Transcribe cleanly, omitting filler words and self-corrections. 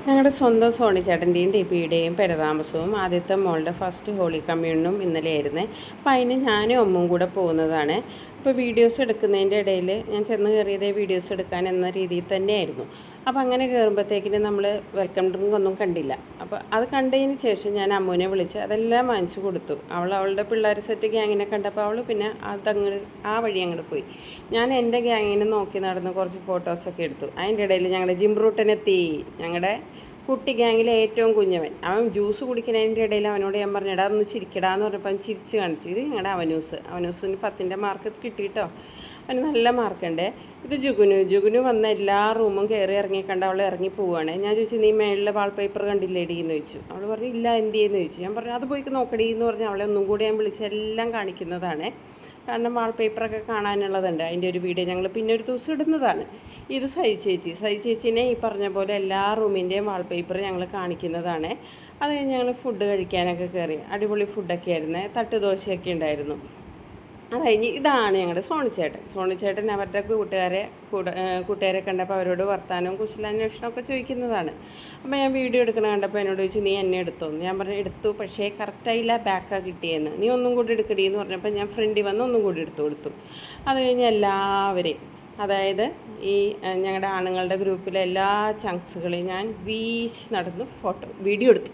ഞങ്ങളുടെ സ്വന്തം സോണി ചേട്ടൻ്റെയും ടിപിയുടെയും പെരതാമസവും ആദ്യത്തെ മോളുടെ ഫസ്റ്റ് ഹോളി കമ്മ്യൂണും ഇന്നലെയായിരുന്നേ. അപ്പം അതിന് ഞാനും അമ്മും കൂടെ പോകുന്നതാണ്. ഇപ്പോൾ വീഡിയോസ് എടുക്കുന്നതിൻ്റെ ഇടയിൽ ഞാൻ ചെന്ന് കയറിയതേ വീഡിയോസ് എടുക്കാൻ എന്ന രീതിയിൽ തന്നെയായിരുന്നു. അപ്പോൾ അങ്ങനെ കയറുമ്പോഴത്തേക്കിന് നമ്മൾ വെൽക്കം ഡ്രിങ്ക് ഒന്നും കണ്ടില്ല. അപ്പോൾ അത് കണ്ടതിന് ശേഷം ഞാൻ അമ്മുവിനെ വിളിച്ച് അതെല്ലാം വാങ്ങിച്ചു കൊടുത്തു. അവളുടെ പിള്ളേർ സെറ്റ് ഗ്യാങ്ങിനെ കണ്ടപ്പോൾ അവൾ പിന്നെ ആ വഴി അങ്ങോട്ട് പോയി. ഞാൻ എൻ്റെ ഗ്യാങ്ങിനെ നോക്കി നടന്ന് കുറച്ച് ഫോട്ടോസൊക്കെ എടുത്തു. അതിൻ്റെ ഇടയിൽ ഞങ്ങളുടെ ജിംറൂട്ടനെത്തി. ഞങ്ങളുടെ കുട്ടി ഗ്യാങ്ങിലെ ഏറ്റവും കുഞ്ഞവൻ. അവൻ ജ്യൂസ് കുടിക്കുന്നതിൻ്റെ ഇടയിൽ അവനോട് ഞാൻ പറഞ്ഞു, എടാ ഒന്ന് ചിരിക്കടാന്ന് പറഞ്ഞപ്പോൾ അവൻ ചിരിച്ച് കാണിച്ചു. ഇത് ഞങ്ങളുടെ അവനൂസിന് 10ൻ്റെ മാർക്ക് കിട്ടിയിട്ടോ. അവന് നല്ല മാർക്കുണ്ട്. ഇത് ജുഗുനു വന്ന എല്ലാ റൂമും കയറി ഇറങ്ങി കണ്ട് അവൾ ഇറങ്ങി പോവുകയാണ്. ഞാൻ ചോദിച്ചു, നീ മേളിലെ വാൾപേപ്പർ കണ്ടില്ലേടി എന്ന് ചോദിച്ചു. അവൾ പറഞ്ഞു, ഇല്ല, എന്ത് ചെയ്യുന്നു ചോദിച്ചു. ഞാൻ പറഞ്ഞു, അത് പോയി നോക്കടി എന്ന് പറഞ്ഞ് അവളെ ഒന്നും കൂടി ഞാൻ വിളിച്ച് എല്ലാം കാണിക്കുന്നതാണ്. കാരണം വാൾപേപ്പറൊക്കെ കാണാനുള്ളതുണ്ട്. അതിൻ്റെ ഒരു വീഡിയോ ഞങ്ങൾ പിന്നെ ഒരു ദിവസം ഇടുന്നതാണ്. ഇത് സൈ ചേച്ചീനെ ഈ പറഞ്ഞ പോലെ എല്ലാ റൂമിൻ്റെയും വാൾപേപ്പർ ഞങ്ങൾ കാണിക്കുന്നതാണ്. അത് കഴിഞ്ഞ് ഞങ്ങൾ ഫുഡ് കഴിക്കാനൊക്കെ കയറി. അടിപൊളി ഫുഡൊക്കെ ആയിരുന്നു. തട്ടുദോശയൊക്കെ ഉണ്ടായിരുന്നു. അത് കഴിഞ്ഞ് ഇതാണ് ഞങ്ങളുടെ സോണിച്ചേട്ടൻ അവരുടെ കൂട്ടുകാരെ കണ്ടപ്പോൾ അവരോട് വർത്താനവും കുശലാന്വേഷണമൊക്കെ ചോദിക്കുന്നതാണ്. അപ്പോൾ ഞാൻ വീഡിയോ എടുക്കണം കണ്ടപ്പോൾ എന്നോട് ചോദിച്ചു, നീ എന്നെ എടുത്തോന്ന്. ഞാൻ പറഞ്ഞു, എടുത്തു, പക്ഷേ കറക്റ്റായില്ല, ബാക്കാണ് കിട്ടിയെന്ന്. നീ ഒന്നും കൂടി എടുക്കടി എന്ന് പറഞ്ഞപ്പോൾ ഞാൻ ഫ്രണ്ടിൽ വന്ന് ഒന്നും കൂടി എടുത്തു കൊടുത്തു. അത് കഴിഞ്ഞ് എല്ലാവരെയും, അതായത് ഈ ഞങ്ങളുടെ ആണുങ്ങളുടെ ഗ്രൂപ്പിലെ എല്ലാ ചങ്ക്സുകളെയും ഞാൻ വീശി നടന്ന് വീഡിയോ എടുത്തു.